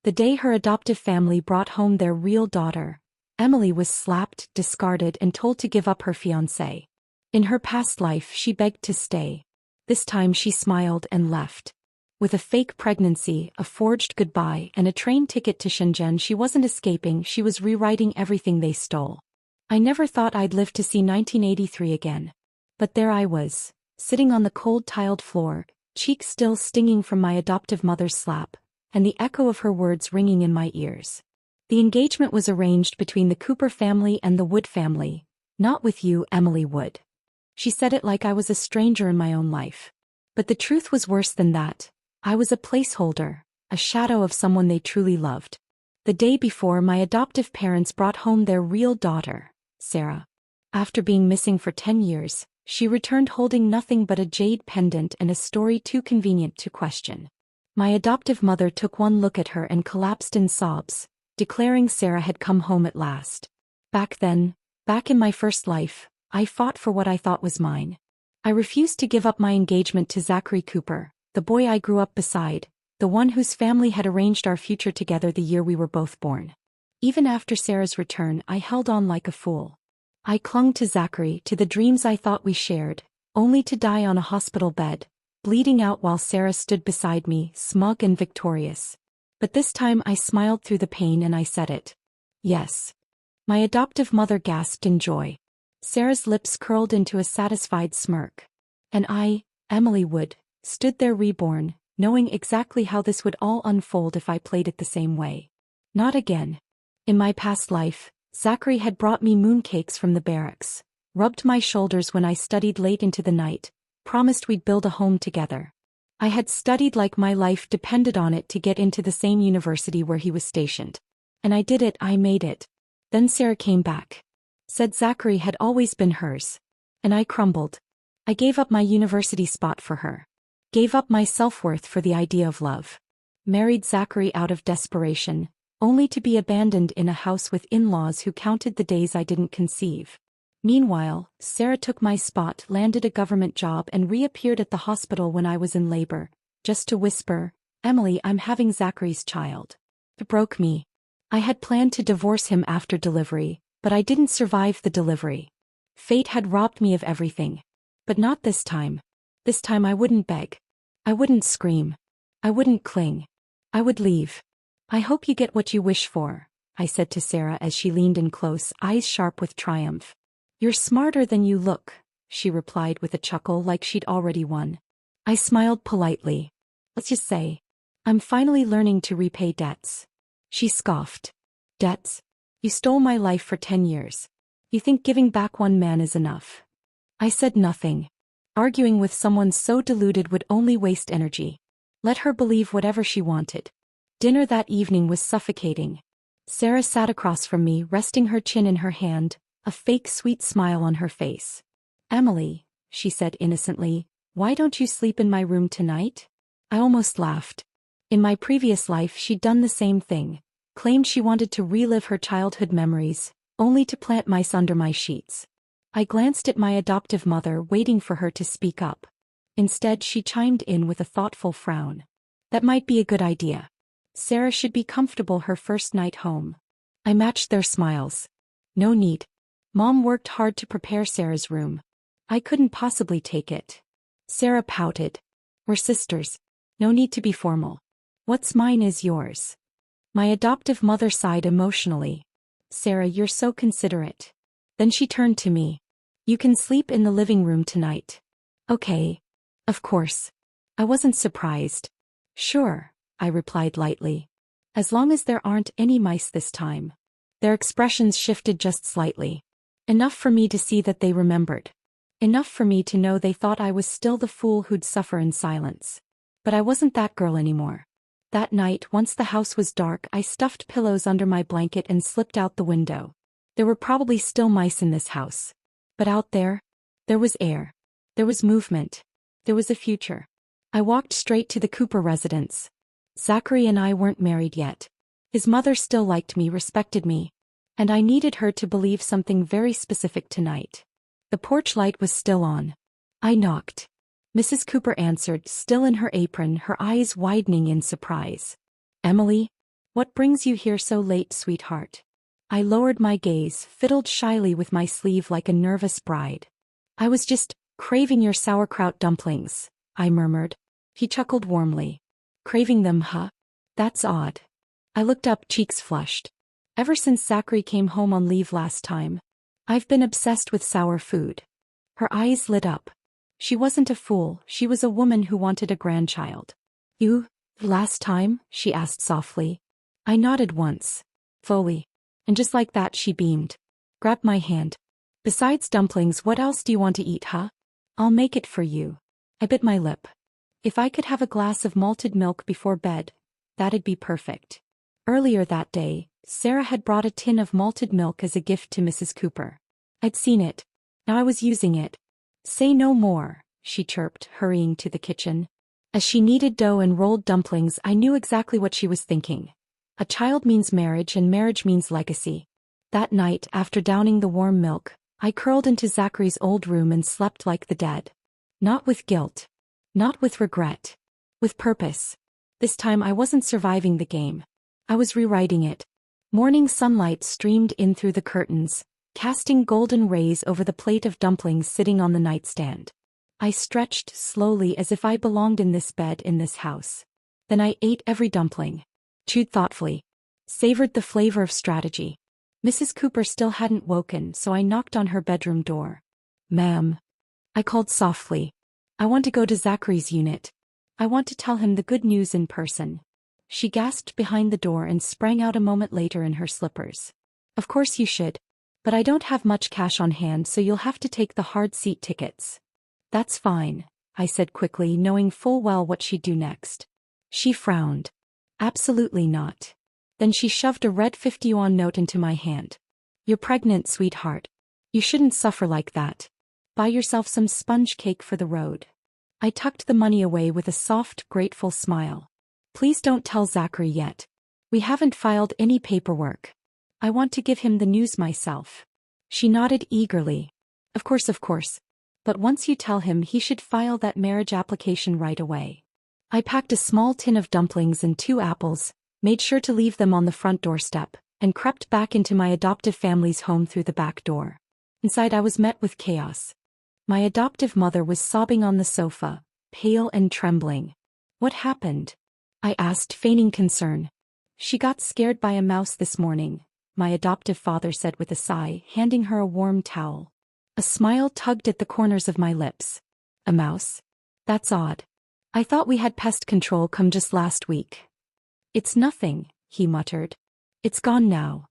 The day her adoptive family brought home their real daughter, Emily was slapped, discarded, and told to give up her fiancé. In her past life, she begged to stay. This time she smiled and left. With a fake pregnancy, a forged goodbye, and a train ticket to Shenzhen, she wasn't escaping, she was rewriting everything they stole. I never thought I'd live to see 1983 again. But there I was, sitting on the cold tiled floor, cheeks still stinging from my adoptive mother's slap, and the echo of her words ringing in my ears. The engagement was arranged between the Cooper family and the Wood family. Not with you, Emily Wood. She said it like I was a stranger in my own life. But the truth was worse than that. I was a placeholder, a shadow of someone they truly loved. The day before, my adoptive parents brought home their real daughter, Sarah. After being missing for 10 years, she returned holding nothing but a jade pendant and a story too convenient to question. My adoptive mother took one look at her and collapsed in sobs, declaring Sarah had come home at last. Back then, back in my first life, I fought for what I thought was mine. I refused to give up my engagement to Zachary Cooper, the boy I grew up beside, the one whose family had arranged our future together the year we were both born. Even after Sarah's return, I held on like a fool. I clung to Zachary, to the dreams I thought we shared, only to die on a hospital bed, bleeding out while Sarah stood beside me, smug and victorious. But this time I smiled through the pain and I said it. Yes. My adoptive mother gasped in joy. Sarah's lips curled into a satisfied smirk. And I, Emily Wood, stood there reborn, knowing exactly how this would all unfold if I played it the same way. Not again. In my past life, Zachary had brought me mooncakes from the barracks, rubbed my shoulders when I studied late into the night, promised we'd build a home together. I had studied like my life depended on it to get into the same university where he was stationed. And I did it, I made it. Then Sarah came back. Said Zachary had always been hers. And I crumbled. I gave up my university spot for her. Gave up my self-worth for the idea of love. Married Zachary out of desperation, only to be abandoned in a house with in-laws who counted the days I didn't conceive. Meanwhile, Sarah took my spot, landed a government job, and reappeared at the hospital when I was in labor, just to whisper, "Emily, I'm having Zachary's child." It broke me. I had planned to divorce him after delivery, but I didn't survive the delivery. Fate had robbed me of everything. But not this time. This time I wouldn't beg. I wouldn't scream. I wouldn't cling. I would leave. "I hope you get what you wish for," I said to Sarah as she leaned in close, eyes sharp with triumph. "You're smarter than you look," she replied with a chuckle like she'd already won. I smiled politely. "Let's just say, I'm finally learning to repay debts." She scoffed. "Debts? You stole my life for 10 years. You think giving back one man is enough?" I said nothing. Arguing with someone so deluded would only waste energy. Let her believe whatever she wanted. Dinner that evening was suffocating. Sarah sat across from me, resting her chin in her hand, a fake sweet smile on her face. "Emily," she said innocently, "why don't you sleep in my room tonight?" I almost laughed. In my previous life she'd done the same thing, claimed she wanted to relive her childhood memories, only to plant mice under my sheets. I glanced at my adoptive mother, waiting for her to speak up. Instead, she chimed in with a thoughtful frown. "That might be a good idea. Sarah should be comfortable her first night home." I matched their smiles. "No need. Mom worked hard to prepare Sarah's room. I couldn't possibly take it." Sarah pouted. "We're sisters. No need to be formal. What's mine is yours." My adoptive mother sighed emotionally. "Sarah, you're so considerate." Then she turned to me. "You can sleep in the living room tonight." "Okay. Of course." I wasn't surprised. "Sure," I replied lightly. "As long as there aren't any mice this time." Their expressions shifted just slightly. Enough for me to see that they remembered. Enough for me to know they thought I was still the fool who'd suffer in silence. But I wasn't that girl anymore. That night, once the house was dark, I stuffed pillows under my blanket and slipped out the window. There were probably still mice in this house. But out there was air. There was movement. There was a future. I walked straight to the Cooper residence. Zachary and I weren't married yet. His mother still liked me, respected me. And I needed her to believe something very specific tonight. The porch light was still on. I knocked. Mrs. Cooper answered, still in her apron, her eyes widening in surprise. "Emily?" What brings you here so late, sweetheart? I lowered my gaze, fiddled shyly with my sleeve like a nervous bride. I was just craving your sauerkraut dumplings, I murmured. He chuckled warmly. Craving them, huh? That's odd. I looked up, cheeks flushed. Ever since Zachary came home on leave last time, I've been obsessed with sour food. Her eyes lit up. She wasn't a fool, she was a woman who wanted a grandchild. You, last time? She asked softly. I nodded once. Fully. And just like that she beamed. Grabbed my hand. Besides dumplings, what else do you want to eat, huh? I'll make it for you. I bit my lip. If I could have a glass of malted milk before bed, that'd be perfect. Earlier that day, Sarah had brought a tin of malted milk as a gift to Mrs. Cooper. I'd seen it. Now I was using it. Say no more, she chirped, hurrying to the kitchen. As she kneaded dough and rolled dumplings, I knew exactly what she was thinking. A child means marriage and marriage means legacy. That night, after downing the warm milk, I curled into Zachary's old room and slept like the dead. Not with guilt. Not with regret. With purpose. This time I wasn't surviving the game. I was rewriting it. Morning sunlight streamed in through the curtains, casting golden rays over the plate of dumplings sitting on the nightstand. I stretched slowly as if I belonged in this bed in this house. Then I ate every dumpling. Chewed thoughtfully. Savored the flavor of strategy. Mrs. Cooper still hadn't woken, so I knocked on her bedroom door. Ma'am. I called softly. I want to go to Zachary's unit. I want to tell him the good news in person. She gasped behind the door and sprang out a moment later in her slippers. Of course you should. But I don't have much cash on hand, so you'll have to take the hard seat tickets. That's fine, I said quickly, knowing full well what she'd do next. She frowned. Absolutely not. Then she shoved a red 50-yuan note into my hand. You're pregnant, sweetheart. You shouldn't suffer like that. Buy yourself some sponge cake for the road. I tucked the money away with a soft, grateful smile. Please don't tell Zachary yet. We haven't filed any paperwork. I want to give him the news myself. She nodded eagerly. Of course. But once you tell him, he should file that marriage application right away. I packed a small tin of dumplings and 2 apples, made sure to leave them on the front doorstep, and crept back into my adoptive family's home through the back door. Inside I was met with chaos. My adoptive mother was sobbing on the sofa, pale and trembling. What happened? I asked, feigning concern. She got scared by a mouse this morning, my adoptive father said with a sigh, handing her a warm towel. A smile tugged at the corners of my lips. A mouse? That's odd. I thought we had pest control come just last week. It's nothing, he muttered. It's gone now.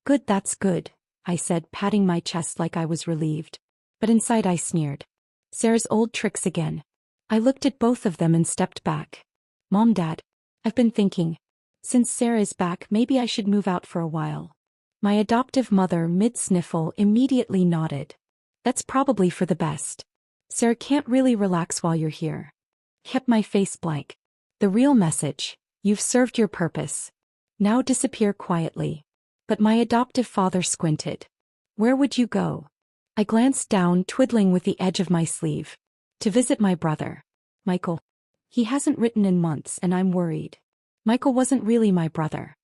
Good, that's good, I said, patting my chest like I was relieved. But inside I sneered. Sarah's old tricks again. I looked at both of them and stepped back. Mom, Dad, I've been thinking. Since Sarah is back, maybe I should move out for a while. My adoptive mother, mid-sniffle, immediately nodded. That's probably for the best. Sarah can't really relax while you're here. Kept my face blank. The real message: you've served your purpose. Now disappear quietly. But my adoptive father squinted. Where would you go? I glanced down, twiddling with the edge of my sleeve. To visit my brother. Michael. He hasn't written in months and I'm worried. Michael wasn't really my brother.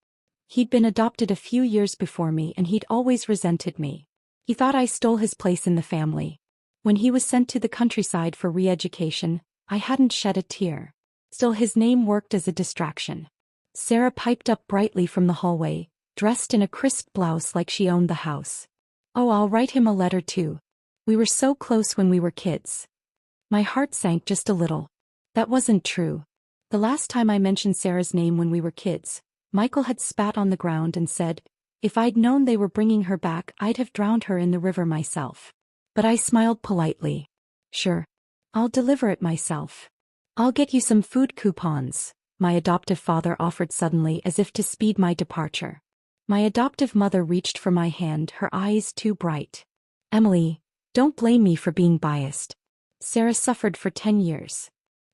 He'd been adopted a few years before me and he'd always resented me. He thought I stole his place in the family. When he was sent to the countryside for re-education, I hadn't shed a tear. Still, his name worked as a distraction. Sarah piped up brightly from the hallway, dressed in a crisp blouse like she owned the house. Oh, I'll write him a letter too. We were so close when we were kids. My heart sank just a little. That wasn't true. The last time I mentioned Sarah's name when we were kids, Michael had spat on the ground and said, if I'd known they were bringing her back, I'd have drowned her in the river myself. But I smiled politely. Sure. I'll deliver it myself. I'll get you some food coupons, my adoptive father offered suddenly as if to speed my departure. My adoptive mother reached for my hand, her eyes too bright. Emily, don't blame me for being biased. Sarah suffered for 10 years.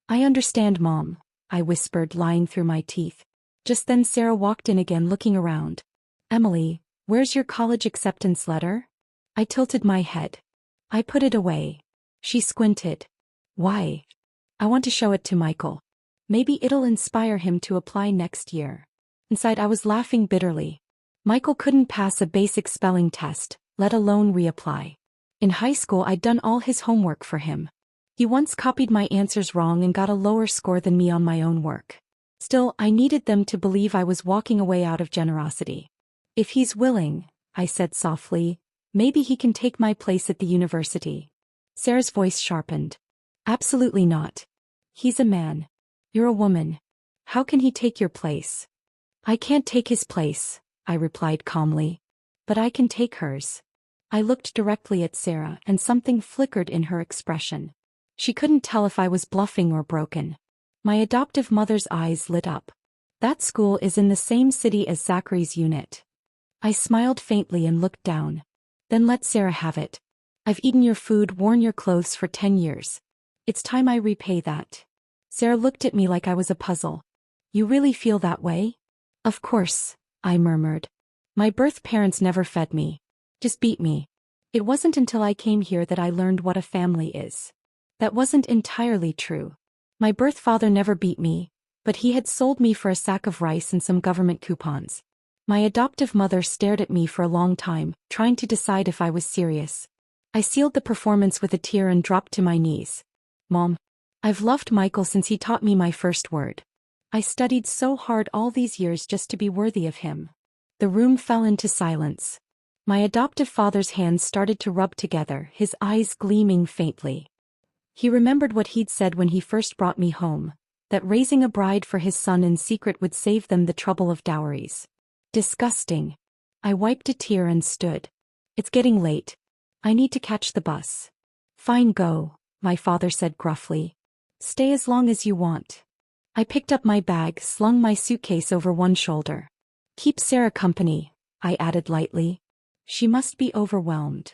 I understand, Mom, I whispered, lying through my teeth. Just then Sarah walked in again, looking around. Emily, where's your college acceptance letter? I tilted my head. I put it away. She squinted. Why? I want to show it to Michael. Maybe it'll inspire him to apply next year. Inside I was laughing bitterly. Michael couldn't pass a basic spelling test, let alone reapply. In high school I'd done all his homework for him. He once copied my answers wrong and got a lower score than me on my own work. Still, I needed them to believe I was walking away out of generosity. If he's willing, I said softly, maybe he can take my place at the university. Sarah's voice sharpened. Absolutely not. He's a man. You're a woman. How can he take your place? I can't take his place, I replied calmly. But I can take hers. I looked directly at Sarah and something flickered in her expression. She couldn't tell if I was bluffing or broken. My adoptive mother's eyes lit up. That school is in the same city as Zachary's unit. I smiled faintly and looked down. Then let Sarah have it. I've eaten your food, worn your clothes for 10 years. It's time I repay that. Sarah looked at me like I was a puzzle. You really feel that way? Of course, I murmured. My birth parents never fed me. Just beat me. It wasn't until I came here that I learned what a family is. That wasn't entirely true. My birth father never beat me, but he had sold me for a sack of rice and some government coupons. My adoptive mother stared at me for a long time, trying to decide if I was serious. I sealed the performance with a tear and dropped to my knees. Mom, I've loved Michael since he taught me my first word. I studied so hard all these years just to be worthy of him. The room fell into silence. My adoptive father's hands started to rub together, his eyes gleaming faintly. He remembered what he'd said when he first brought me home, that raising a bride for his son in secret would save them the trouble of dowries. Disgusting. I wiped a tear and stood. It's getting late. I need to catch the bus. Fine, go, my father said gruffly. Stay as long as you want. I picked up my bag, slung my suitcase over one shoulder. Keep Sarah company, I added lightly. She must be overwhelmed.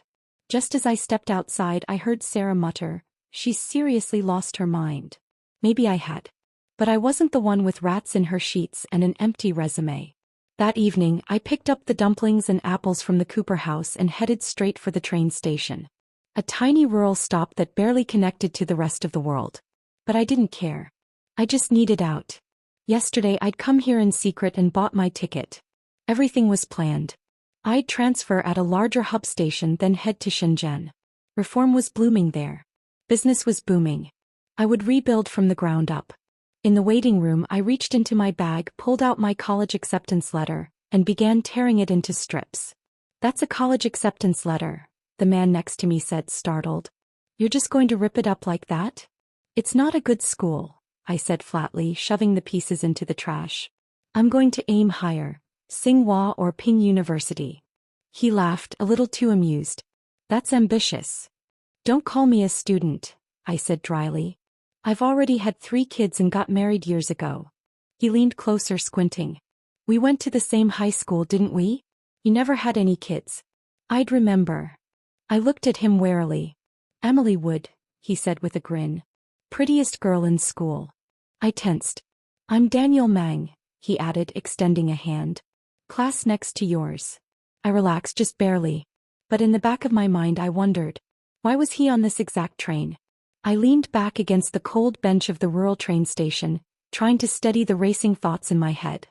Just as I stepped outside, I heard Sarah mutter, "She's seriously lost her mind." Maybe I had. But I wasn't the one with rats in her sheets and an empty resume. That evening, I picked up the dumplings and apples from the Cooper house and headed straight for the train station. A tiny rural stop that barely connected to the rest of the world. But I didn't care. I just needed out. Yesterday I'd come here in secret and bought my ticket. Everything was planned. I'd transfer at a larger hub station, then head to Shenzhen. Reform was blooming there. Business was booming. I would rebuild from the ground up. In the waiting room I reached into my bag, pulled out my college acceptance letter, and began tearing it into strips. That's a college acceptance letter, the man next to me said, startled. You're just going to rip it up like that? It's not a good school, I said flatly, shoving the pieces into the trash. I'm going to aim higher, Tsinghua or Ping University. He laughed, a little too amused. That's ambitious. Don't call me a student, I said dryly. I've already had 3 kids and got married years ago. He leaned closer, squinting. We went to the same high school, didn't we? You never had any kids. I'd remember. I looked at him warily. Emily Wood, he said with a grin. Prettiest girl in school. I tensed. I'm Daniel Mang, he added, extending a hand. Class next to yours. I relaxed just barely. But in the back of my mind I wondered, why was he on this exact train? I leaned back against the cold bench of the rural train station, trying to steady the racing thoughts in my head.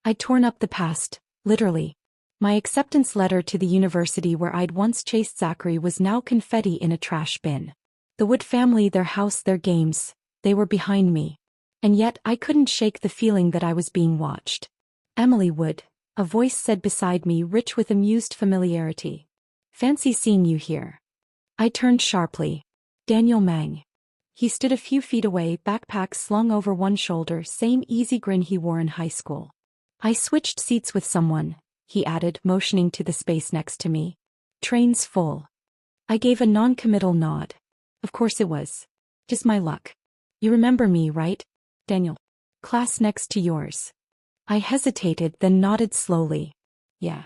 I'd torn up the past, literally. My acceptance letter to the university where I'd once chased Zachary was now confetti in a trash bin. The Wood family, their house, their games, they were behind me. And yet I couldn't shake the feeling that I was being watched. Emily Wood, a voice said beside me, rich with amused familiarity. Fancy seeing you here. I turned sharply. Daniel Mang. He stood a few feet away, backpack slung over one shoulder, same easy grin he wore in high school. I switched seats with someone, he added, motioning to the space next to me. Train's full. I gave a non-committal nod. Of course it was. Just my luck. You remember me, right, Daniel? Class next to yours. I hesitated, then nodded slowly. Yeah.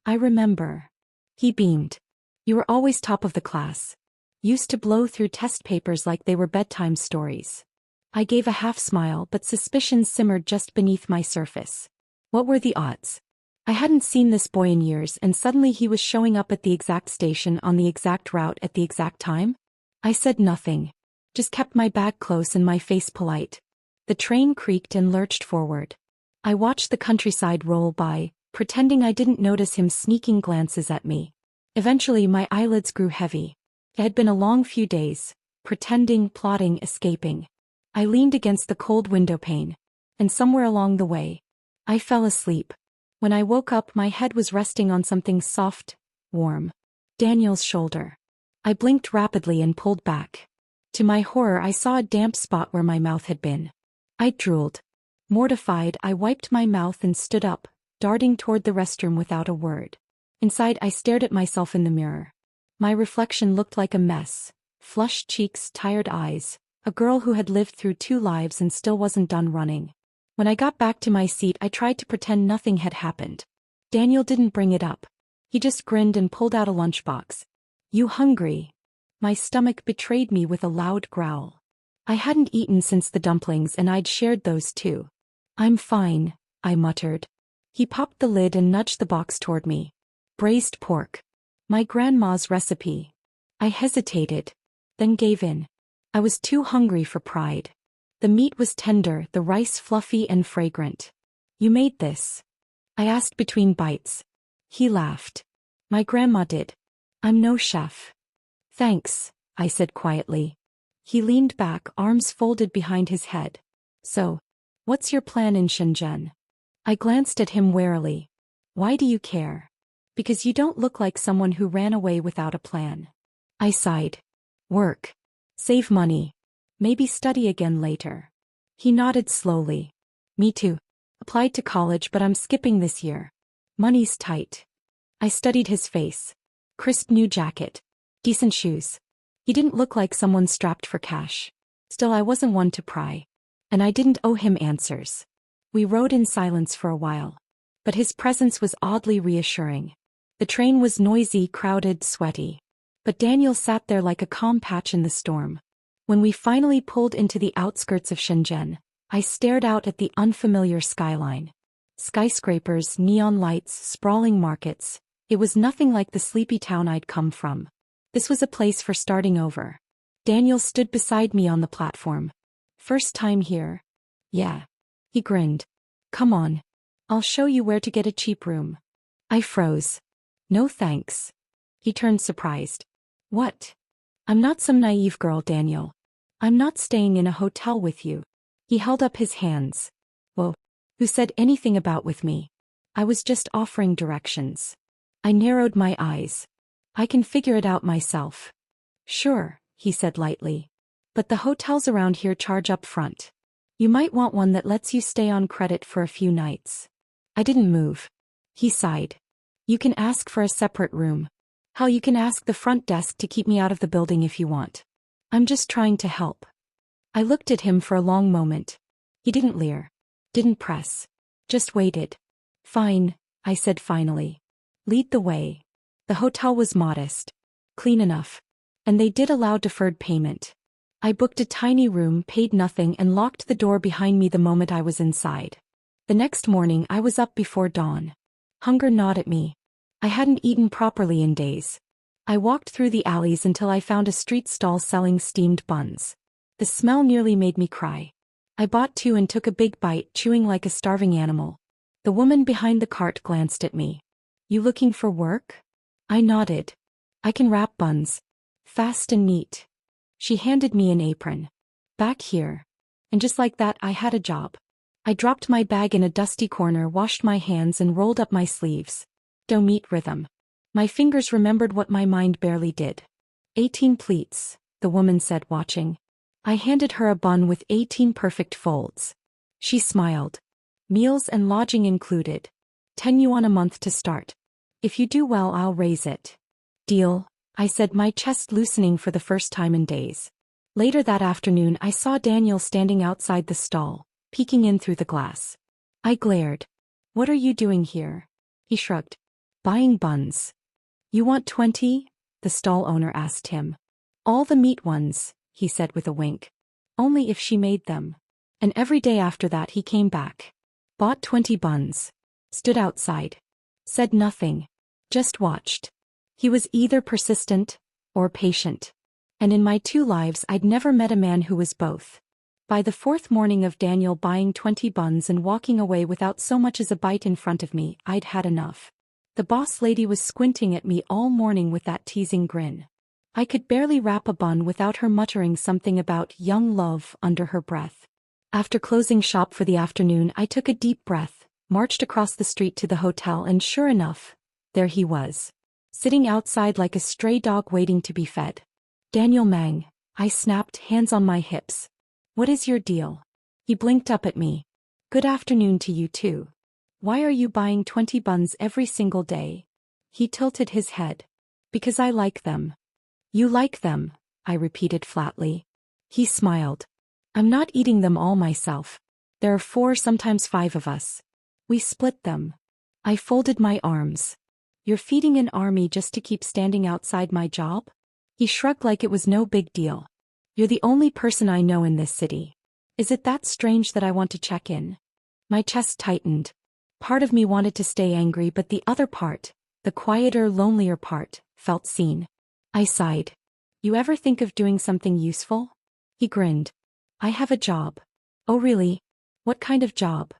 I remember. He beamed. You were always top of the class. Used to blow through test papers like they were bedtime stories. I gave a half smile, but suspicion simmered just beneath my surface. What were the odds? I hadn't seen this boy in years, and suddenly he was showing up at the exact station on the exact route at the exact time? I said nothing. Just kept my bag close and my face polite. The train creaked and lurched forward. I watched the countryside roll by, pretending I didn't notice him sneaking glances at me. Eventually my eyelids grew heavy. It had been a long few days, pretending, plotting, escaping. I leaned against the cold window pane. And somewhere along the way, I fell asleep. When I woke up, my head was resting on something soft, warm. Daniel's shoulder. I blinked rapidly and pulled back. To my horror, I saw a damp spot where my mouth had been. I drooled. Mortified, I wiped my mouth and stood up, darting toward the restroom without a word. Inside, I stared at myself in the mirror. My reflection looked like a mess. Flushed cheeks, tired eyes. A girl who had lived through 2 lives and still wasn't done running. When I got back to my seat, I tried to pretend nothing had happened. Daniel didn't bring it up. He just grinned and pulled out a lunchbox. "You hungry?" My stomach betrayed me with a loud growl. I hadn't eaten since the dumplings and I'd shared those too. "I'm fine," I muttered. He popped the lid and nudged the box toward me. Braised pork. My grandma's recipe. I hesitated, then gave in. I was too hungry for pride. The meat was tender, the rice fluffy and fragrant. "You made this?" I asked between bites. He laughed. "My grandma did. I'm no chef." "Thanks," I said quietly. He leaned back, arms folded behind his head. "So, what's your plan in Shenzhen?" I glanced at him warily. "Why do you care?" "Because you don't look like someone who ran away without a plan." I sighed. "Work. Save money. Maybe study again later." He nodded slowly. "Me too. Applied to college, but I'm skipping this year. Money's tight." I studied his face. Crisp new jacket. Decent shoes. He didn't look like someone strapped for cash. Still, I wasn't one to pry. And I didn't owe him answers. We rode in silence for a while. But his presence was oddly reassuring. The train was noisy, crowded, sweaty. But Daniel sat there like a calm patch in the storm. When we finally pulled into the outskirts of Shenzhen, I stared out at the unfamiliar skyline. Skyscrapers, neon lights, sprawling markets. It was nothing like the sleepy town I'd come from. This was a place for starting over. Daniel stood beside me on the platform. "First time here?" "Yeah." He grinned. "Come on. I'll show you where to get a cheap room." I froze. "No thanks." He turned surprised. "What?" "I'm not some naive girl, Daniel. I'm not staying in a hotel with you." He held up his hands. "Whoa. Who said anything about with me? I was just offering directions." I narrowed my eyes. "I can figure it out myself." "Sure," he said lightly. "But the hotels around here charge up front. You might want one that lets you stay on credit for a few nights." I didn't move. He sighed. "You can ask for a separate room. Hell, you can ask the front desk to keep me out of the building if you want. I'm just trying to help." I looked at him for a long moment. He didn't leer. Didn't press. Just waited. "Fine," I said finally. "Lead the way." The hotel was modest. Clean enough. And they did allow deferred payment. I booked a tiny room, paid nothing, and locked the door behind me the moment I was inside. The next morning I was up before dawn. Hunger gnawed at me. I hadn't eaten properly in days. I walked through the alleys until I found a street stall selling steamed buns. The smell nearly made me cry. I bought 2 and took a big bite, chewing like a starving animal. The woman behind the cart glanced at me. "You looking for work?" I nodded. "I can wrap buns. Fast and neat." She handed me an apron. "Back here." And just like that, I had a job. I dropped my bag in a dusty corner, washed my hands, and rolled up my sleeves. Dough meat rhythm. My fingers remembered what my mind barely did. 18 pleats, the woman said, watching. I handed her a bun with 18 perfect folds. She smiled. "Meals and lodging included. 10 yuan a month to start. If you do well, I'll raise it." "Deal," I said, my chest loosening for the first time in days. Later that afternoon, I saw Daniel standing outside the stall, peeking in through the glass. I glared. "What are you doing here?" He shrugged. "Buying buns." "You want 20? The stall owner asked him. "All the meat ones," he said with a wink. "Only if she made them." And every day after that he came back. Bought 20 buns. Stood outside. Said nothing. Just watched. He was either persistent or patient. And in my 2 lives I'd never met a man who was both. By the fourth morning of Daniel buying 20 buns and walking away without so much as a bite in front of me, I'd had enough. The boss lady was squinting at me all morning with that teasing grin. I could barely wrap a bun without her muttering something about young love under her breath. After closing shop for the afternoon, I took a deep breath, marched across the street to the hotel, and sure enough, there he was, sitting outside like a stray dog waiting to be fed. "Daniel Mang," I snapped, hands on my hips. "What is your deal?" He blinked up at me. "Good afternoon to you too. Why are you buying 20 buns every single day?" He tilted his head. "Because I like them." "You like them?" I repeated flatly. He smiled. "I'm not eating them all myself. There are 4, sometimes 5 of us. We split them." I folded my arms. "You're feeding an army just to keep standing outside my job?" He shrugged like it was no big deal. "You're the only person I know in this city. Is it that strange that I want to check in?" My chest tightened. Part of me wanted to stay angry, but the other part, the quieter, lonelier part, felt seen. I sighed. "You ever think of doing something useful?" He grinned. "I have a job." "Oh really? What kind of job?"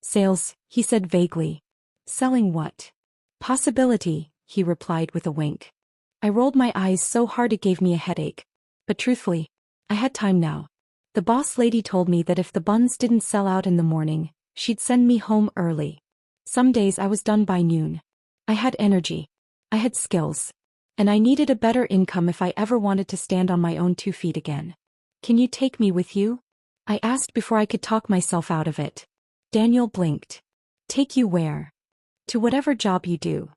"Sales," he said vaguely. "Selling what?" "Possibility," he replied with a wink. I rolled my eyes so hard it gave me a headache. But truthfully, I had time now. The boss lady told me that if the buns didn't sell out in the morning, she'd send me home early. Some days I was done by noon. I had energy. I had skills. And I needed a better income if I ever wanted to stand on my own 2 feet again. "Can you take me with you?" I asked before I could talk myself out of it. Daniel blinked. "Take you where?" "To whatever job you do."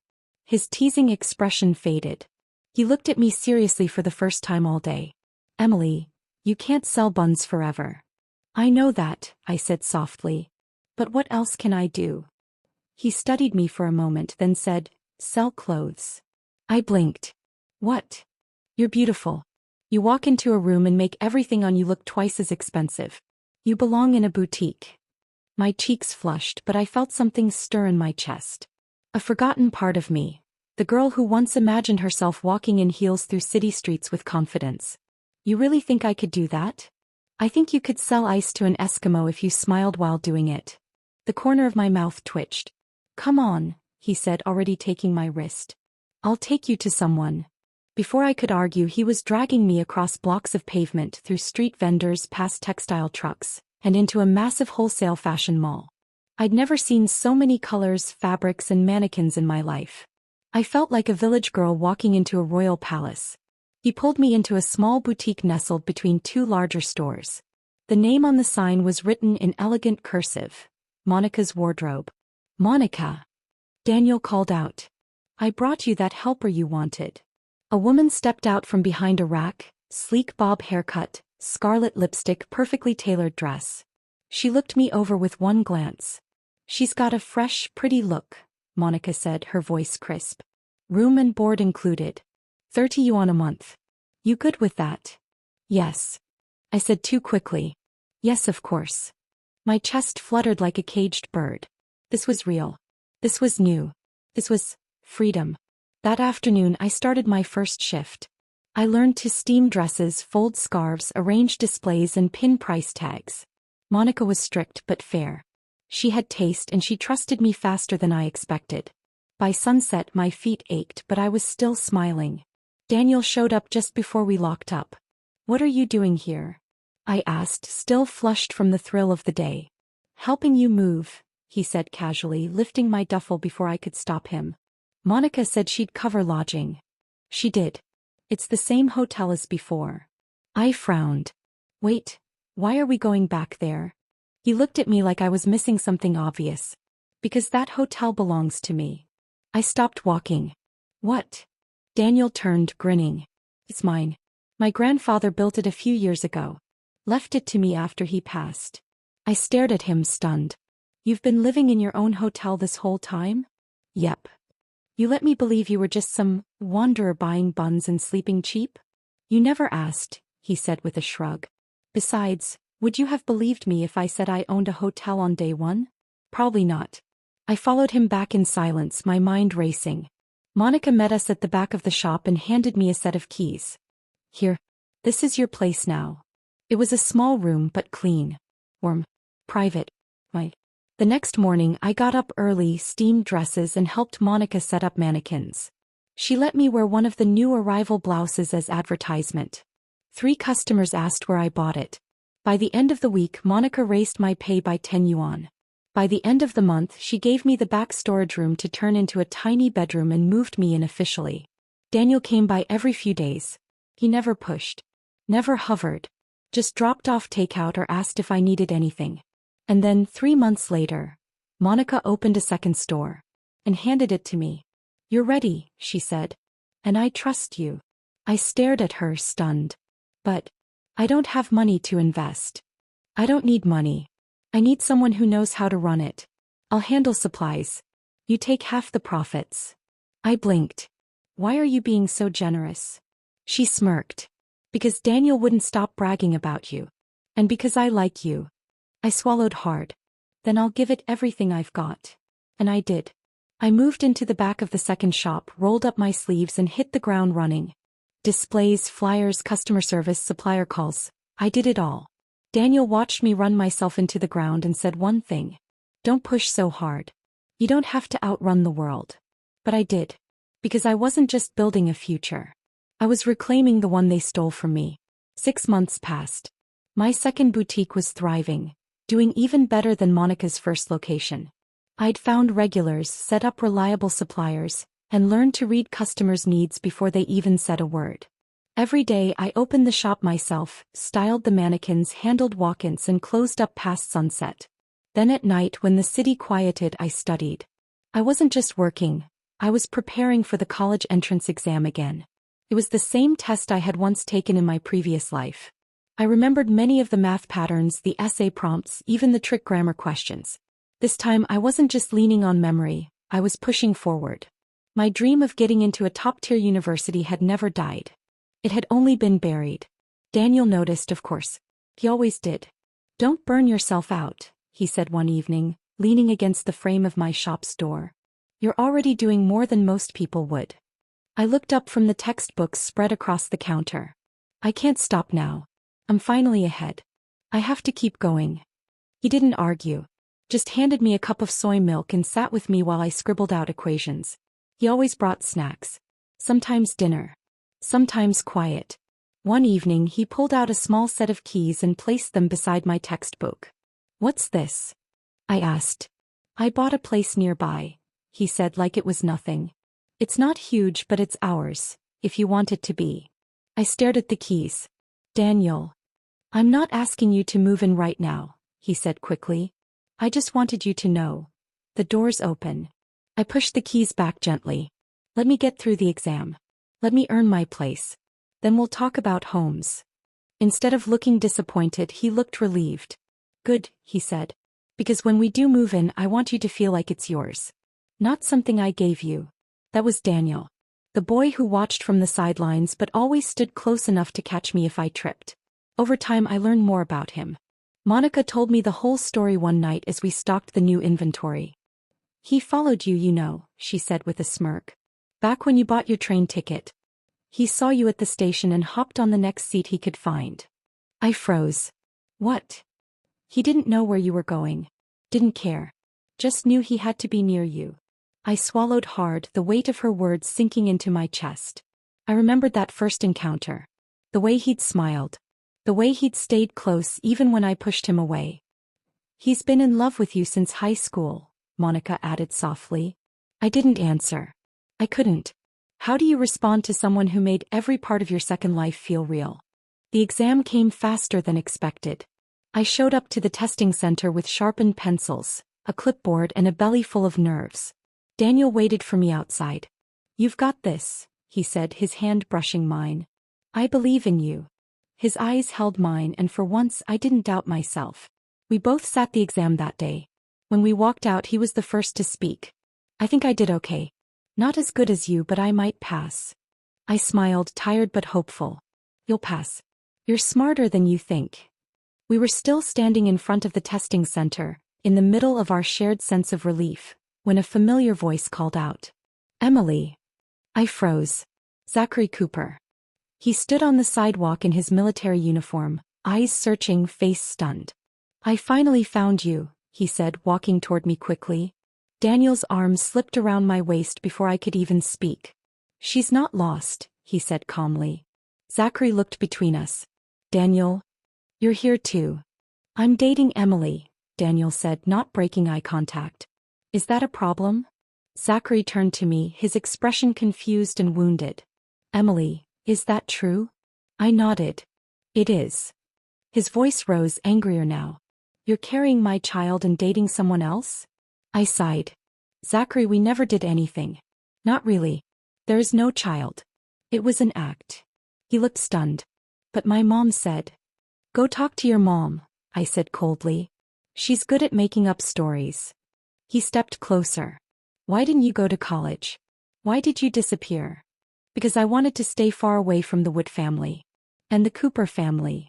His teasing expression faded. He looked at me seriously for the first time all day. "Emily, you can't sell buns forever." "I know that," I said softly. "But what else can I do?" He studied me for a moment, then said, "Sell clothes." I blinked. "What?" "You're beautiful. You walk into a room and make everything on you look twice as expensive. You belong in a boutique." My cheeks flushed, but I felt something stir in my chest. A forgotten part of me. The girl who once imagined herself walking in heels through city streets with confidence. "You really think I could do that?" "I think you could sell ice to an Eskimo if you smiled while doing it." The corner of my mouth twitched. "Come on," he said, already taking my wrist. "I'll take you to someone." Before I could argue, he was dragging me across blocks of pavement, through street vendors, past textile trucks, and into a massive wholesale fashion mall. I'd never seen so many colors, fabrics, and mannequins in my life. I felt like a village girl walking into a royal palace. He pulled me into a small boutique nestled between 2 larger stores. The name on the sign was written in elegant cursive. "Monica's Wardrobe." "Monica!" Daniel called out. "I brought you that helper you wanted." A woman stepped out from behind a rack, sleek bob haircut, scarlet lipstick, perfectly tailored dress. She looked me over with one glance. "She's got a fresh, pretty look," Monica said, her voice crisp. "Room and board included. 30 yuan a month. You good with that?" "Yes." I said too quickly. "Yes, of course." My chest fluttered like a caged bird. This was real. This was new. This was freedom. That afternoon I started my first shift. I learned to steam dresses, fold scarves, arrange displays, and pin price tags. Monica was strict but fair. She had taste, and she trusted me faster than I expected. By sunset my feet ached, but I was still smiling. Daniel showed up just before we locked up. "What are you doing here?" I asked, still flushed from the thrill of the day. "Helping you move," he said casually, lifting my duffel before I could stop him. "Monica said she'd cover lodging." "She did. It's the same hotel as before." I frowned. "Wait, why are we going back there?" He looked at me like I was missing something obvious. "Because that hotel belongs to me." I stopped walking. "What?" Daniel turned, grinning. "It's mine. My grandfather built it a few years ago. Left it to me after he passed." I stared at him, stunned. "You've been living in your own hotel this whole time?" "Yep." "You let me believe you were just some wanderer buying buns and sleeping cheap?" "You never asked," he said with a shrug. "Besides, would you have believed me if I said I owned a hotel on day one?" "Probably not." I followed him back in silence, my mind racing. Monica met us at the back of the shop and handed me a set of keys. "Here. This is your place now." It was a small room but clean, warm, private. The next morning I got up early, steamed dresses and helped Monica set up mannequins. She let me wear one of the new arrival blouses as advertisement. 3 customers asked where I bought it. By the end of the week, Monica raised my pay by 10 yuan. By the end of the month, she gave me the back storage room to turn into a tiny bedroom and moved me in officially. Daniel came by every few days. He never pushed. Never hovered. Just dropped off takeout or asked if I needed anything. And then, 3 months later, Monica opened a second store and handed it to me. "You're ready," she said. "And I trust you." I stared at her, stunned. "But I don't have money to invest." "I don't need money. I need someone who knows how to run it. I'll handle supplies. You take half the profits." I blinked. "Why are you being so generous?" She smirked. "Because Daniel wouldn't stop bragging about you. And because I like you." I swallowed hard. "Then I'll give it everything I've got." And I did. I moved into the back of the second shop, rolled up my sleeves and hit the ground running. Displays, flyers, customer service, supplier calls. I did it all. Daniel watched me run myself into the ground and said one thing. "Don't push so hard. You don't have to outrun the world." But I did. Because I wasn't just building a future. I was reclaiming the one they stole from me. 6 months passed. My second boutique was thriving, doing even better than Monica's first location. I'd found regulars, set up reliable suppliers, and learned to read customers' needs before they even said a word. Every day I opened the shop myself, styled the mannequins, handled walk-ins and closed up past sunset. Then at night when the city quieted, I studied. I wasn't just working, I was preparing for the college entrance exam again. It was the same test I had once taken in my previous life. I remembered many of the math patterns, the essay prompts, even the trick grammar questions. This time I wasn't just leaning on memory, I was pushing forward. My dream of getting into a top-tier university had never died. It had only been buried. Daniel noticed, of course. He always did. "Don't burn yourself out," he said one evening, leaning against the frame of my shop's door. "You're already doing more than most people would." I looked up from the textbooks spread across the counter. "I can't stop now. I'm finally ahead. I have to keep going." He didn't argue. Just handed me a cup of soy milk and sat with me while I scribbled out equations. He always brought snacks. Sometimes dinner. Sometimes quiet. One evening he pulled out a small set of keys and placed them beside my textbook. "What's this?" I asked. "I bought a place nearby," he said like it was nothing. "It's not huge but it's ours, if you want it to be." I stared at the keys. "Daniel, I'm not asking you to move in right now," he said quickly. "I just wanted you to know. The door's open." I pushed the keys back gently. "Let me get through the exam. Let me earn my place. Then we'll talk about homes." Instead of looking disappointed, he looked relieved. "Good," he said. "Because when we do move in, I want you to feel like it's yours. Not something I gave you." That was Daniel. The boy who watched from the sidelines but always stood close enough to catch me if I tripped. Over time I learned more about him. Monica told me the whole story one night as we stocked the new inventory. "He followed you, you know," she said with a smirk. "Back when you bought your train ticket. He saw you at the station and hopped on the next seat he could find." I froze. "What?" "He didn't know where you were going. Didn't care. Just knew he had to be near you." I swallowed hard, the weight of her words sinking into my chest. I remembered that first encounter. The way he'd smiled. The way he'd stayed close even when I pushed him away. "He's been in love with you since high school," Monica added softly. I didn't answer. I couldn't. How do you respond to someone who made every part of your second life feel real? The exam came faster than expected. I showed up to the testing center with sharpened pencils, a clipboard and a belly full of nerves. Daniel waited for me outside. "You've got this," he said, his hand brushing mine. "I believe in you." His eyes held mine and for once I didn't doubt myself. We both sat the exam that day. When we walked out he was the first to speak. "I think I did okay. Not as good as you but I might pass." I smiled, tired but hopeful. "You'll pass. You're smarter than you think." We were still standing in front of the testing center, in the middle of our shared sense of relief, when a familiar voice called out. "Emily." I froze. Zachary Cooper. He stood on the sidewalk in his military uniform, eyes searching, face stunned. I finally found you, he said, walking toward me quickly. Daniel's arms slipped around my waist before I could even speak. She's not lost, he said calmly. Zachary looked between us. Daniel, you're here too. I'm dating Emily, Daniel said, not breaking eye contact. Is that a problem? Zachary turned to me, his expression confused and wounded. Emily, is that true? I nodded. It is. His voice rose, angrier now. You're carrying my child and dating someone else? I sighed. Zachary, we never did anything. Not really. There is no child. It was an act. He looked stunned. But my mom said. Go talk to your mom, I said coldly. She's good at making up stories. He stepped closer. Why didn't you go to college? Why did you disappear? Because I wanted to stay far away from the Wood family. And the Cooper family.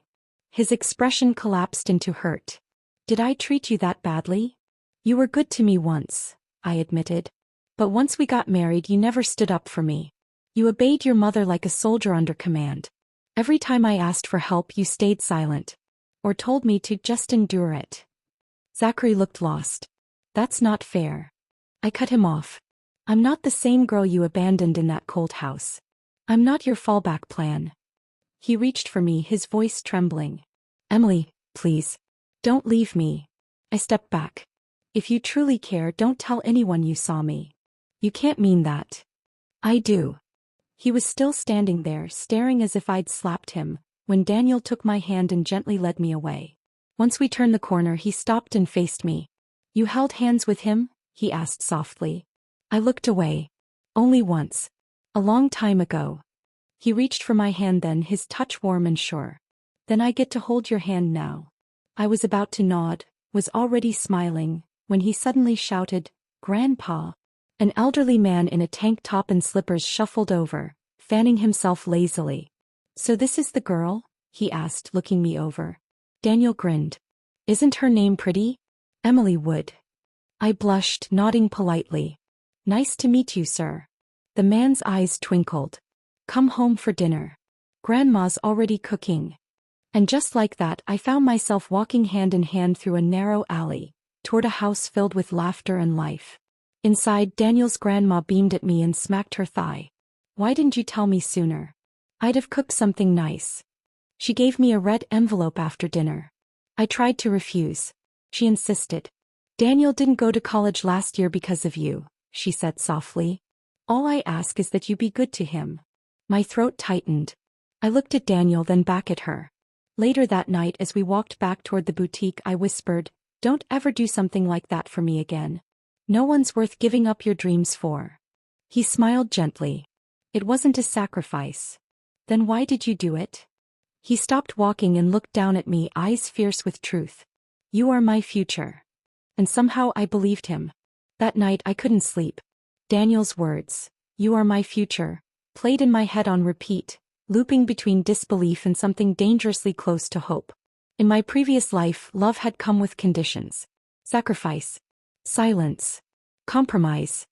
His expression collapsed into hurt. Did I treat you that badly? You were good to me once, I admitted. But once we got married, you never stood up for me. You obeyed your mother like a soldier under command. Every time I asked for help, you stayed silent. Or told me to just endure it. Zachary looked lost. That's not fair. I cut him off. I'm not the same girl you abandoned in that cold house. I'm not your fallback plan. He reached for me, his voice trembling. Emily, please. Don't leave me. I stepped back. If you truly care, don't tell anyone you saw me. You can't mean that. I do. He was still standing there, staring as if I'd slapped him, when Daniel took my hand and gently led me away. Once we turned the corner, he stopped and faced me. You held hands with him? He asked softly. I looked away. Only once. A long time ago. He reached for my hand then, his touch warm and sure. Then I get to hold your hand now. I was about to nod, was already smiling, when he suddenly shouted, Grandpa. An elderly man in a tank top and slippers shuffled over, fanning himself lazily. So this is the girl? He asked, looking me over. Daniel grinned. Isn't her name pretty? Emily Wood. I blushed, nodding politely. Nice to meet you, sir. The man's eyes twinkled. Come home for dinner. Grandma's already cooking. And just like that, I found myself walking hand in hand through a narrow alley, toward a house filled with laughter and life. Inside, Daniel's grandma beamed at me and smacked her thigh. Why didn't you tell me sooner? I'd have cooked something nice. She gave me a red envelope after dinner. I tried to refuse. She insisted. Daniel didn't go to college last year because of you, she said softly. All I ask is that you be good to him. My throat tightened. I looked at Daniel, then back at her. Later that night, as we walked back toward the boutique, I whispered, Don't ever do something like that for me again. No one's worth giving up your dreams for. He smiled gently. It wasn't a sacrifice. Then why did you do it? He stopped walking and looked down at me, eyes fierce with truth. You are my future. And somehow I believed him. That night I couldn't sleep. Daniel's words, you are my future, played in my head on repeat, looping between disbelief and something dangerously close to hope. In my previous life, love had come with conditions. Sacrifice. Silence. Compromise.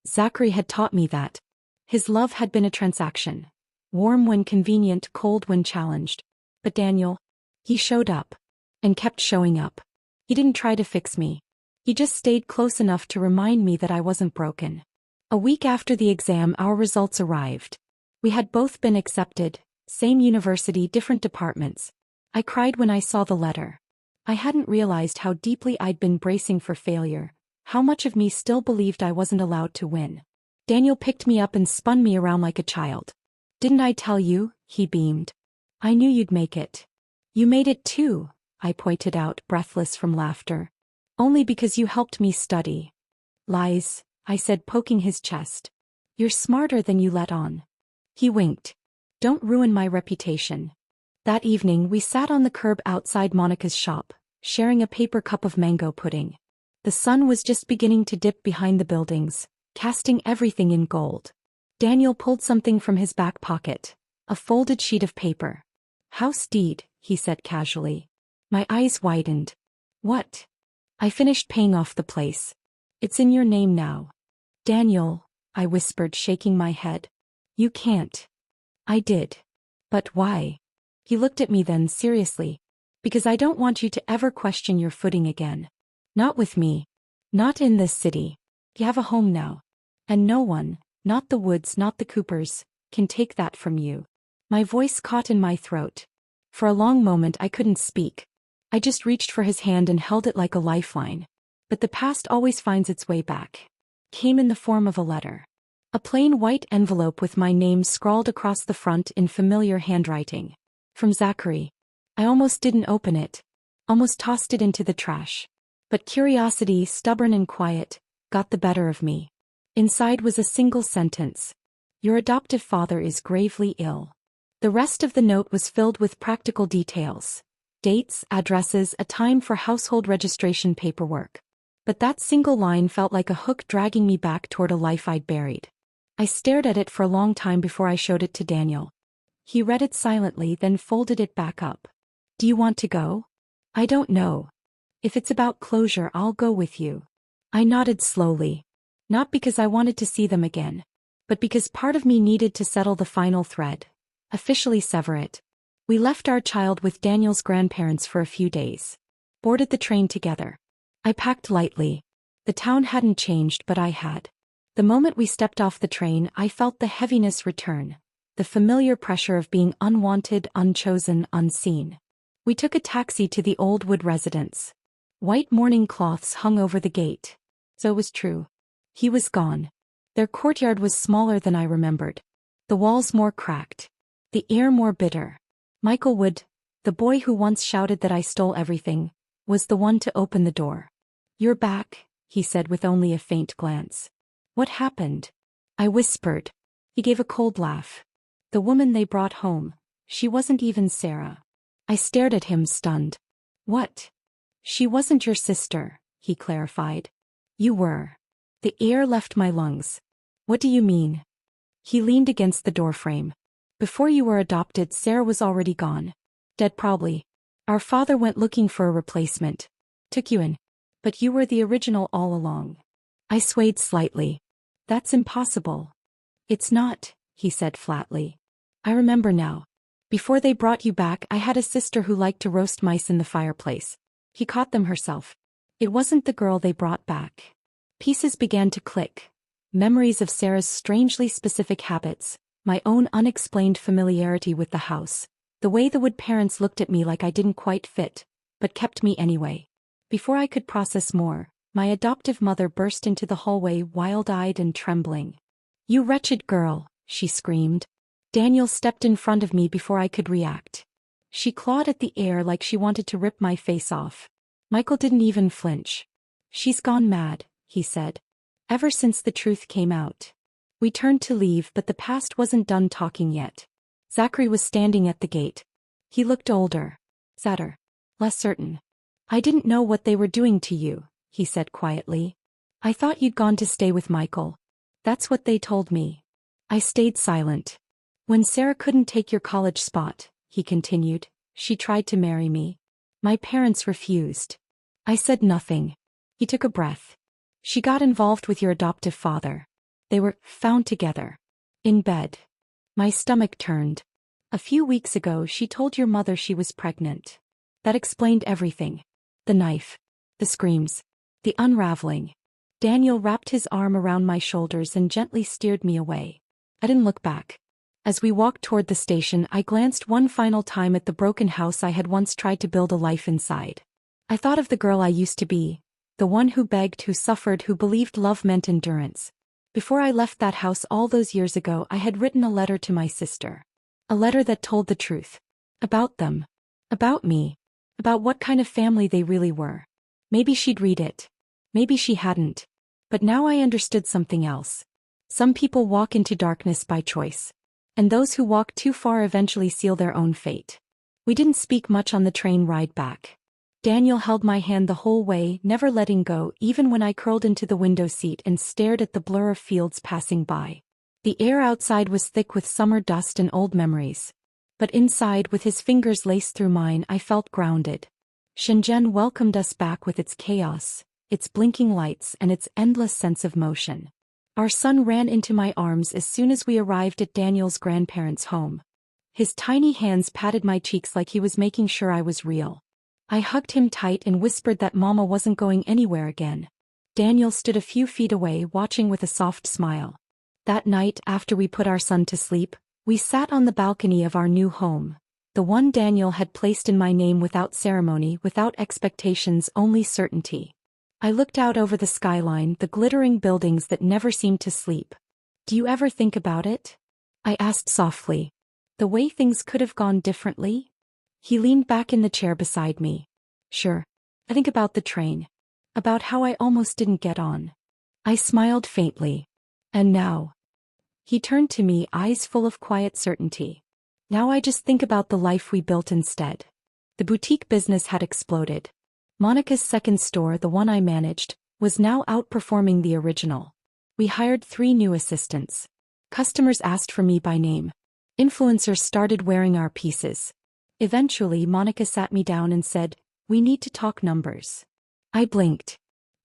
Zachary had taught me that. His love had been a transaction. Warm when convenient, cold when challenged. But Daniel, he showed up. And kept showing up. He didn't try to fix me. He just stayed close enough to remind me that I wasn't broken. A week after the exam, our results arrived. We had both been accepted, same university, different departments. I cried when I saw the letter. I hadn't realized how deeply I'd been bracing for failure, how much of me still believed I wasn't allowed to win. Daniel picked me up and spun me around like a child. Didn't I tell you? He beamed. I knew you'd make it. You made it too, I pointed out, breathless from laughter. Only because you helped me study. Lies, I said, poking his chest. You're smarter than you let on. He winked. Don't ruin my reputation. That evening we sat on the curb outside Monica's shop, sharing a paper cup of mango pudding. The sun was just beginning to dip behind the buildings, casting everything in gold. Daniel pulled something from his back pocket, a folded sheet of paper. House deed, he said casually. My eyes widened. What? I finished paying off the place. It's in your name now. Daniel, I whispered, shaking my head. You can't. I did. But why? He looked at me then seriously. Because I don't want you to ever question your footing again. Not with me. Not in this city. You have a home now. And no one, not the Woods, not the Coopers, can take that from you. My voice caught in my throat. For a long moment I couldn't speak. I just reached for his hand and held it like a lifeline. But the past always finds its way back. Came in the form of a letter. A plain white envelope with my name scrawled across the front in familiar handwriting. From Zachary. I almost didn't open it. Almost tossed it into the trash. But curiosity, stubborn and quiet, got the better of me. Inside was a single sentence. Your adoptive father is gravely ill. The rest of the note was filled with practical details. Dates, addresses, a time for household registration paperwork. But that single line felt like a hook dragging me back toward a life I'd buried. I stared at it for a long time before I showed it to Daniel. He read it silently, then folded it back up. Do you want to go? I don't know. If it's about closure, I'll go with you. I nodded slowly. Not because I wanted to see them again, but because part of me needed to settle the final thread. Officially sever it. We left our child with Daniel's grandparents for a few days. Boarded the train together. I packed lightly. The town hadn't changed, but I had. The moment we stepped off the train, I felt the heaviness return. The familiar pressure of being unwanted, unchosen, unseen. We took a taxi to the old Wood residence. White mourning cloths hung over the gate. So it was true. He was gone. Their courtyard was smaller than I remembered. The walls more cracked. The air more bitter. Michael Wood, the boy who once shouted that I stole everything, was the one to open the door. You're back, he said with only a faint glance. What happened? I whispered. He gave a cold laugh. The woman they brought home, she wasn't even Sarah. I stared at him, stunned. What? She wasn't your sister, he clarified. You were. The air left my lungs. What do you mean? He leaned against the doorframe. Before you were adopted, Sarah was already gone. Dead probably. Our father went looking for a replacement. Took you in. But you were the original all along. I swayed slightly. That's impossible. It's not, he said flatly. I remember now. Before they brought you back, I had a sister who liked to roast mice in the fireplace. He caught them herself. It wasn't the girl they brought back. Pieces began to click. Memories of Sarah's strangely specific habits, my own unexplained familiarity with the house, the way the Wood parents looked at me like I didn't quite fit, but kept me anyway. Before I could process more, my adoptive mother burst into the hallway, wild-eyed and trembling. You wretched girl, she screamed. Daniel stepped in front of me before I could react. She clawed at the air like she wanted to rip my face off. Michael didn't even flinch. She's gone mad, he said. Ever since the truth came out. We turned to leave, but the past wasn't done talking yet. Zachary was standing at the gate. He looked older. Sadder. Less certain. I didn't know what they were doing to you, he said quietly. I thought you'd gone to stay with Michael. That's what they told me. I stayed silent. When Sarah couldn't take your college spot, he continued, she tried to marry me. My parents refused. I said nothing. He took a breath. She got involved with your adoptive father. They were found together. In bed. My stomach turned. A few weeks ago she told your mother she was pregnant. That explained everything. The knife. The screams. The unraveling. Daniel wrapped his arm around my shoulders and gently steered me away. I didn't look back. As we walked toward the station, I glanced one final time at the broken house I had once tried to build a life inside. I thought of the girl I used to be. The one who begged, who suffered, who believed love meant endurance. Before I left that house all those years ago, I had written a letter to my sister. A letter that told the truth. About them. About me. About what kind of family they really were. Maybe she'd read it. Maybe she hadn't. But now I understood something else. Some people walk into darkness by choice. And those who walk too far eventually seal their own fate. We didn't speak much on the train ride back. Daniel held my hand the whole way, never letting go, even when I curled into the window seat and stared at the blur of fields passing by. The air outside was thick with summer dust and old memories. But inside, with his fingers laced through mine, I felt grounded. Shenzhen welcomed us back with its chaos, its blinking lights, and its endless sense of motion. Our son ran into my arms as soon as we arrived at Daniel's grandparents' home. His tiny hands patted my cheeks like he was making sure I was real. I hugged him tight and whispered that Mama wasn't going anywhere again. Daniel stood a few feet away watching with a soft smile. That night, after we put our son to sleep, we sat on the balcony of our new home. The one Daniel had placed in my name without ceremony, without expectations, only certainty. I looked out over the skyline, the glittering buildings that never seemed to sleep. Do you ever think about it? I asked softly. The way things could have gone differently? He leaned back in the chair beside me. Sure. I think about the train. About how I almost didn't get on. I smiled faintly. And now? He turned to me, eyes full of quiet certainty. Now I just think about the life we built instead. The boutique business had exploded. Monica's second store, the one I managed, was now outperforming the original. We hired 3 new assistants. Customers asked for me by name. Influencers started wearing our pieces. Eventually, Monica sat me down and said, "We need to talk numbers." I blinked.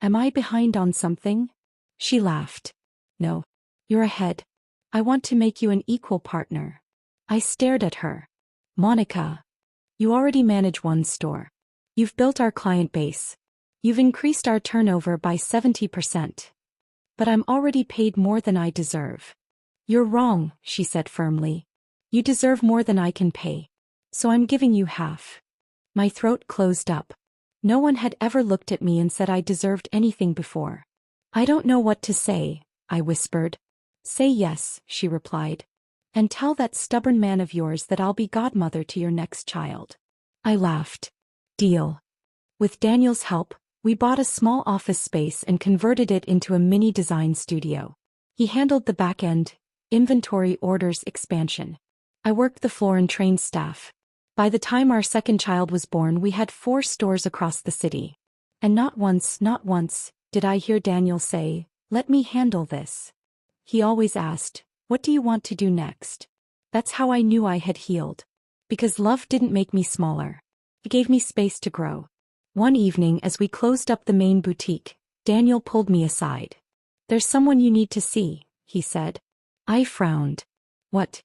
Am I behind on something? She laughed. No. You're ahead. I want to make you an equal partner. I stared at her. Monica. You already manage 1 store. You've built our client base. You've increased our turnover by 70%. But I'm already paid more than I deserve. You're wrong, she said firmly. You deserve more than I can pay. So I'm giving you half. My throat closed up. No one had ever looked at me and said I deserved anything before. I don't know what to say, I whispered. Say yes, she replied. And tell that stubborn man of yours that I'll be godmother to your next child. I laughed. Deal. With Daniel's help, we bought a small office space and converted it into a mini design studio. He handled the back end, inventory, orders, expansion. I worked the floor and trained staff. By the time our second child was born, we had 4 stores across the city. And not once, did I hear Daniel say, "Let me handle this." He always asked, "What do you want to do next?" That's how I knew I had healed. Because love didn't make me smaller. It gave me space to grow. One evening, as we closed up the main boutique, Daniel pulled me aside. "There's someone you need to see," he said. I frowned. What?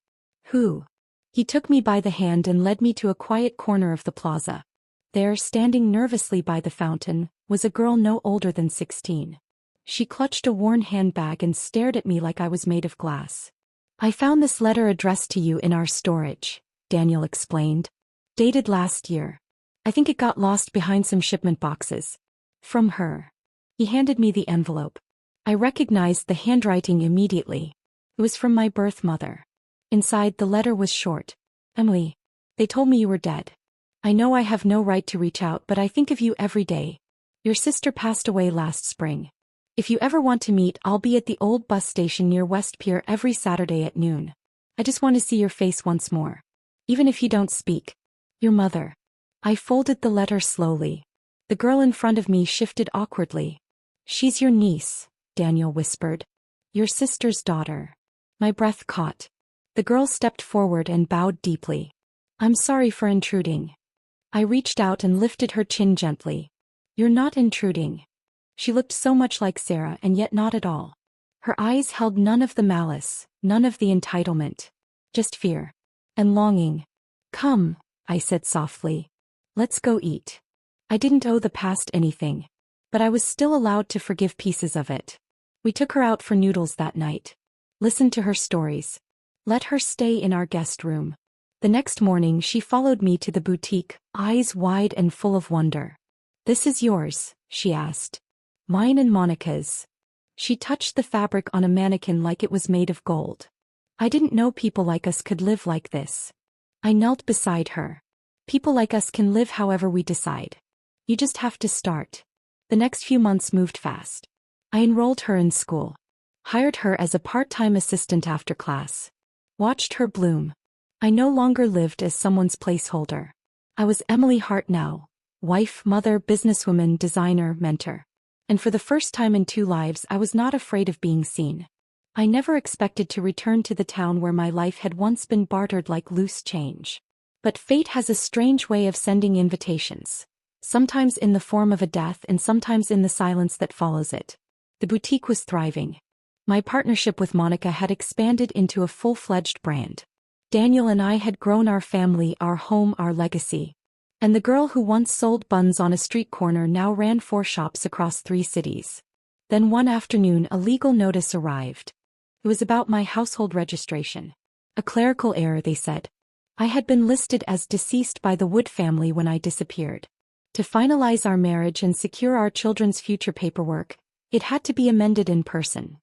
Who? He took me by the hand and led me to a quiet corner of the plaza. There, standing nervously by the fountain, was a girl no older than 16. She clutched a worn handbag and stared at me like I was made of glass. "I found this letter addressed to you in our storage," Daniel explained. "Dated last year. I think it got lost behind some shipment boxes. From her." He handed me the envelope. I recognized the handwriting immediately. It was from my birth mother. Inside, the letter was short. "Emily, they told me you were dead. I know I have no right to reach out, but I think of you every day. Your sister passed away last spring. If you ever want to meet, I'll be at the old bus station near West Pier every Saturday at noon. I just want to see your face once more. Even if you don't speak. Your mother." I folded the letter slowly. The girl in front of me shifted awkwardly. "She's your niece," Daniel whispered. "Your sister's daughter." My breath caught. The girl stepped forward and bowed deeply. "I'm sorry for intruding." I reached out and lifted her chin gently. "You're not intruding." She looked so much like Sarah and yet not at all. Her eyes held none of the malice, none of the entitlement. Just fear. And longing. "Come," I said softly. "Let's go eat." I didn't owe the past anything. But I was still allowed to forgive pieces of it. We took her out for noodles that night. Listened to her stories. Let her stay in our guest room. The next morning she followed me to the boutique, eyes wide and full of wonder. "This is yours?" she asked. "Mine and Monica's." She touched the fabric on a mannequin like it was made of gold. I didn't know people like us could live like this. I knelt beside her. People like us can live however we decide. You just have to start. The next few months moved fast. I enrolled her in school. Hired her as a part-time assistant after class. Watched her bloom. I no longer lived as someone's placeholder. I was Emily Hart now. Wife, mother, businesswoman, designer, mentor. And for the first time in 2 lives, I was not afraid of being seen. I never expected to return to the town where my life had once been bartered like loose change. But fate has a strange way of sending invitations. Sometimes in the form of a death and sometimes in the silence that follows it. The boutique was thriving. My partnership with Monica had expanded into a full-fledged brand. Daniel and I had grown our family, our home, our legacy. And the girl who once sold buns on a street corner now ran 4 shops across 3 cities. Then one afternoon a legal notice arrived. It was about my household registration. A clerical error, they said. I had been listed as deceased by the Wood family when I disappeared. To finalize our marriage and secure our children's future paperwork, it had to be amended in person.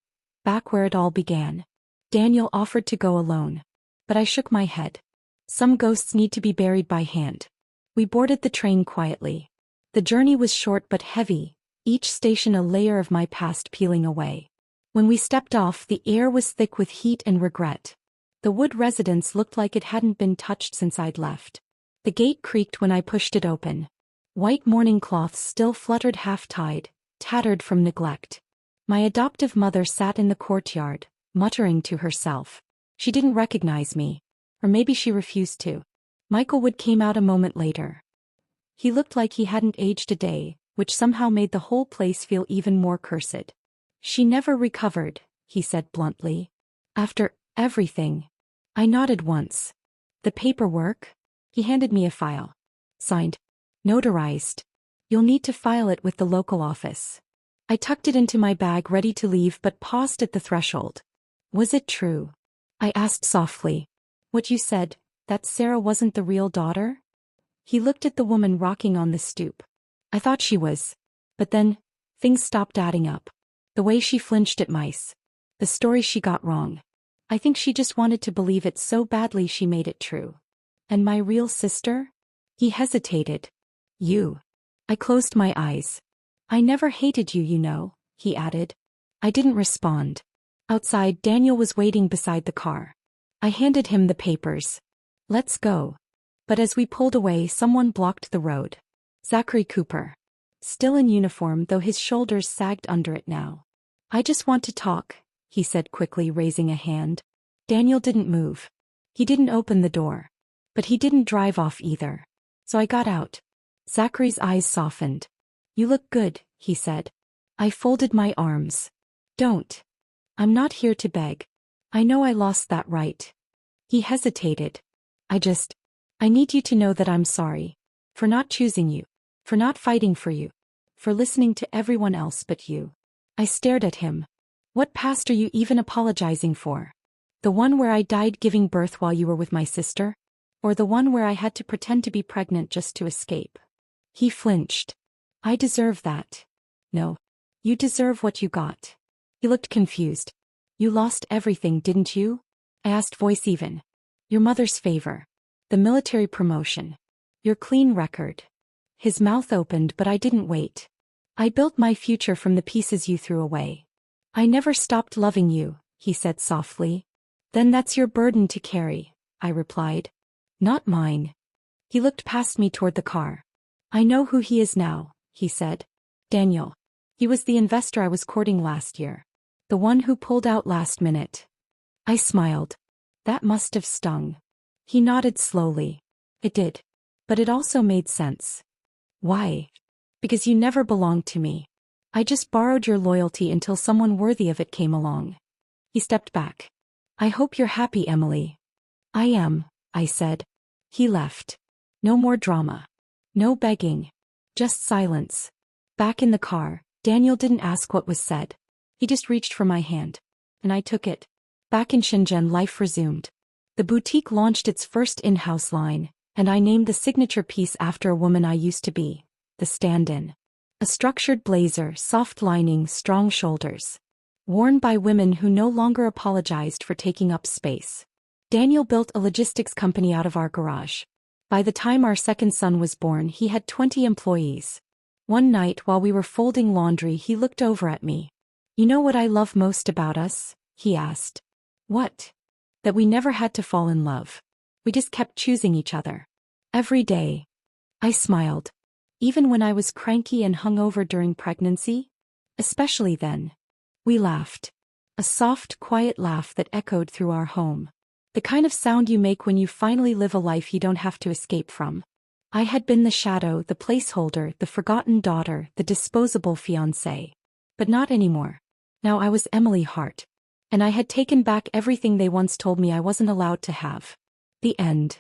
Back where it all began. Daniel offered to go alone. But I shook my head. Some ghosts need to be buried by hand. We boarded the train quietly. The journey was short but heavy, each station a layer of my past peeling away. When we stepped off, the air was thick with heat and regret. The Wood residence looked like it hadn't been touched since I'd left. The gate creaked when I pushed it open. White mourning cloths still fluttered half-tied, tattered from neglect. My adoptive mother sat in the courtyard, muttering to herself. She didn't recognize me. Or maybe she refused to. Michael Wood came out a moment later. He looked like he hadn't aged a day, which somehow made the whole place feel even more cursed. She never recovered, he said bluntly. After everything. I nodded once. The paperwork? He handed me a file. Signed. Notarized. You'll need to file it with the local office. I tucked it into my bag ready to leave but paused at the threshold. Was it true? I asked softly. What you said, that Sarah wasn't the real daughter? He looked at the woman rocking on the stoop. I thought she was. But then, things stopped adding up. The way she flinched at mice. The story she got wrong. I think she just wanted to believe it so badly she made it true. And my real sister? He hesitated. You. I closed my eyes. I never hated you, you know, he added. I didn't respond. Outside, Daniel was waiting beside the car. I handed him the papers. Let's go. But as we pulled away, someone blocked the road. Zachary Cooper. Still in uniform, though his shoulders sagged under it now. I just want to talk, he said quickly, raising a hand. Daniel didn't move. He didn't open the door. But he didn't drive off either. So I got out. Zachary's eyes softened. You look good, he said. I folded my arms. Don't. I'm not here to beg. I know I lost that right. He hesitated. I need you to know that I'm sorry. For not choosing you. For not fighting for you. For listening to everyone else but you. I stared at him. What past are you even apologizing for? The one where I died giving birth while you were with my sister? Or the one where I had to pretend to be pregnant just to escape? He flinched. I deserve that. No. You deserve what you got. He looked confused. You lost everything, didn't you? I asked, voice even. Your mother's favor. The military promotion. Your clean record. His mouth opened, but I didn't wait. I built my future from the pieces you threw away. I never stopped loving you, he said softly. Then that's your burden to carry, I replied. Not mine. He looked past me toward the car. I know who he is now, he said. Daniel. He was the investor I was courting last year. The one who pulled out last minute. I smiled. That must have stung. He nodded slowly. It did. But it also made sense. Why? Because you never belonged to me. I just borrowed your loyalty until someone worthy of it came along. He stepped back. I hope you're happy, Emily. I am, I said. He left. No more drama. No begging. Just silence. Back in the car, Daniel didn't ask what was said. He just reached for my hand. And I took it. Back in Shenzhen, life resumed. The boutique launched its first in-house line, and I named the signature piece after a woman I used to be, the stand-in. A structured blazer, soft lining, strong shoulders. Worn by women who no longer apologized for taking up space. Daniel built a logistics company out of our garage. By the time our second son was born, he had 20 employees. One night while we were folding laundry, he looked over at me. You know what I love most about us? He asked. What? That we never had to fall in love. We just kept choosing each other. Every day. I smiled. Even when I was cranky and hungover during pregnancy? Especially then. We laughed. A soft, quiet laugh that echoed through our home. The kind of sound you make when you finally live a life you don't have to escape from. I had been the shadow, the placeholder, the forgotten daughter, the disposable fiancée. But not anymore. Now I was Emily Hart. And I had taken back everything they once told me I wasn't allowed to have. The end.